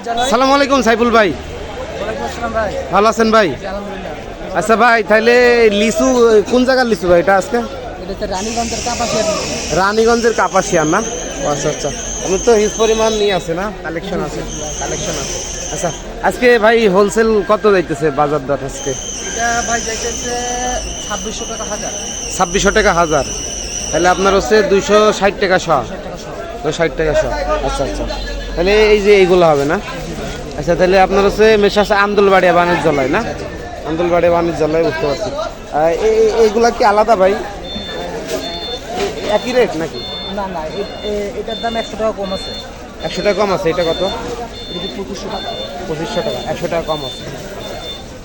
সালাম আলাইকুম সাইফুল ভাই, ভালো আছেন ভাই? আচ্ছা ভাই, তাহলে লিচু কোন জায়গার লিচু ভাই এটা আজকে? রানীগঞ্জের কাপাসিয়ার না? আচ্ছা আচ্ছা, আমি তো হিউজ পরিমাণ নিয়ে আছে না, কালেকশন আছে। আচ্ছা, আজকে ভাই হোলসেল কত যাইতেছে বাজার দর আজকে? ভাই যাইতেছে 2600 টাকা হাজার। 2600 টাকা হাজার, তাহলে আপনার হচ্ছে 260 টাকা শ। 260 টাকা শ। আচ্ছা আচ্ছা, তাহলে এই যে এইগুলো হবে না? আচ্ছা, তাহলে আপনার হচ্ছে মেশাস আন্দুলবাড়িয়া বাণিজ্যালয় না? আন্দুলবাড়িয়া বাণিজ্যালয়, বুঝতে পারছি। এইগুলা কি আলাদা ভাই? একই রেট নাকি? না না, এটার দাম 100 টাকা কম আছে। 100 টাকা কম আছে। এটা কত? এটা 2500 টাকা। 2500 টাকা, 100 টাকা কম আছে।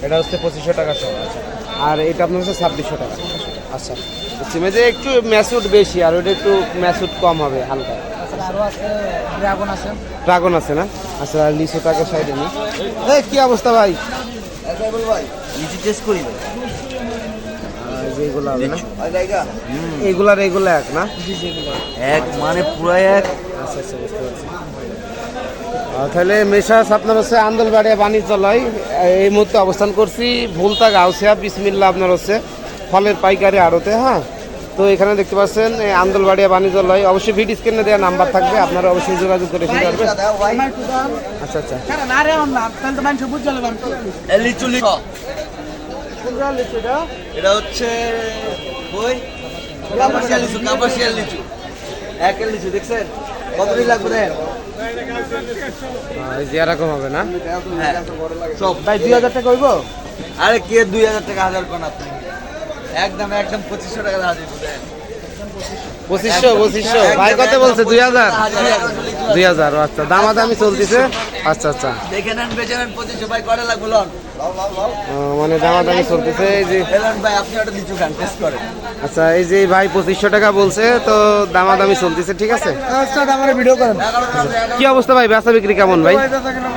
এটা হচ্ছে 2500 টাকা সব। আর এটা আপনার হচ্ছে 2600 টাকা। আচ্ছা, সিমে যে একটু ম্যাসুড বেশি আর ওটা একটু ম্যাসুড কম হবে হালকা। আরও আছে, ড্রাগন আছে। ড্রাগন আছে না? আচ্ছা, লিচুটাকে সাইডে নি। এই কি অবস্থা ভাই? ভাই লিচু টেস্ট করি ভাই। যেগুলো হবে না, এইগুলার এইগুলো এক না? এক মানে পুরো এক। আচ্ছা আচ্ছা, বুঝতে পারছি। তাহলে মেশাস আপনার হচ্ছে আন্দোলবাড়িয়া বাণিজ্যালয়, এই মুহূর্তে অবস্থান করছি ভুলতা গাউসিয়া বিসমিল্লাহ আপনার হচ্ছে ফলের পাইকারি আড়তে। হ্যাঁ, তো এখানে দেখতে পাচ্ছেন আন্দোলবাড়িয়া বাণিজ্যালয়, অবশ্যই ভিডিও স্ক্রিনে দেওয়া নাম্বার থাকবে, আপনারা অবশ্যই যোগাযোগ করে এসে পারবেন। আচ্ছা আচ্ছা, এটা হচ্ছে ওই কাপাসিয়া লিচু, একের লিচু দেখছেন কতদিন লাগবে দেন? এই যে এরকম হবে না? হ্যাঁ সব ভাই 2000 টাকা হইব? আরে কে 2000 টাকা হাজার কোন আপনি? একদম 2500 টাকা হাজার দেন। 2500 ভাই কত বলছে? 2000। আচ্ছা, দামাদামি চলতেছে। আচ্ছা আচ্ছা, দেখে নেন, বেচে নেন 2500 ভাই করে লাগবে লন। মানে দামাদামি চলতেছে। এই যে এলন ভাই আপনি ওটা লিচু খান, টেস্ট করেন। আচ্ছা, এই যে ভাই 2500 টাকা বলছে, তো দামাদামি চলতেছে, ঠিক আছে? আচ্ছা, আমারে ভিডিও করেন। কি অবস্থা ভাই, বেচা বিক্রি কেমন ভাই?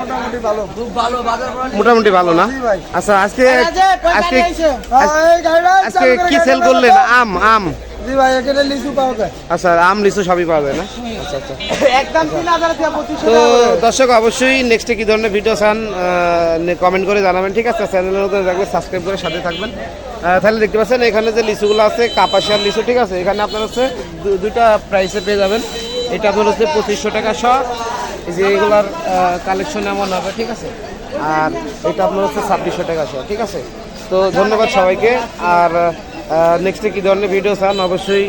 মোটামুটি ভালো, খুব ভালো বাজার। মোটামুটি ভালো না? আচ্ছা, আজকে আজকে আজকে কি সেল করলেন? আম আম জি ভাই, এখানে লিচু পাওয়া যায়। আচ্ছা, আম লিচু সবই পাওয়া যায় না? আচ্ছা আচ্ছা, একদম 3000 টাকা 2500 তো টাকা। দর্শক অবশ্যই নেক্সটে কি ধরনের ভিডিও চান কমেন্ট করে জানাবেন, ঠিক আছে? চ্যানেলের মধ্যে থাকবে, সাবস্ক্রাইব করে সাথে থাকবেন। তাহলে দেখতে পাচ্ছেন এখানে যে লিচুগুলো আছে কাপাসিয়ার লিচু, ঠিক আছে? এখানে আপনার হচ্ছে দুইটা প্রাইসে পেয়ে যাবেন। এটা আপনার হচ্ছে 2500 টাকা শ, এই যে এইগুলার কালেকশন এমন হবে, ঠিক আছে? আর এটা আপনার হচ্ছে 2600 টাকা শ, ঠিক আছে? তো ধন্যবাদ সবাইকে। আর নেক্সটে কী ধরনের ভিডিও চান অবশ্যই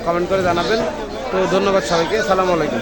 কমেন্ট করে জানাবেন। তো ধন্যবাদ সবাইকে, সালামু আলাইকুম।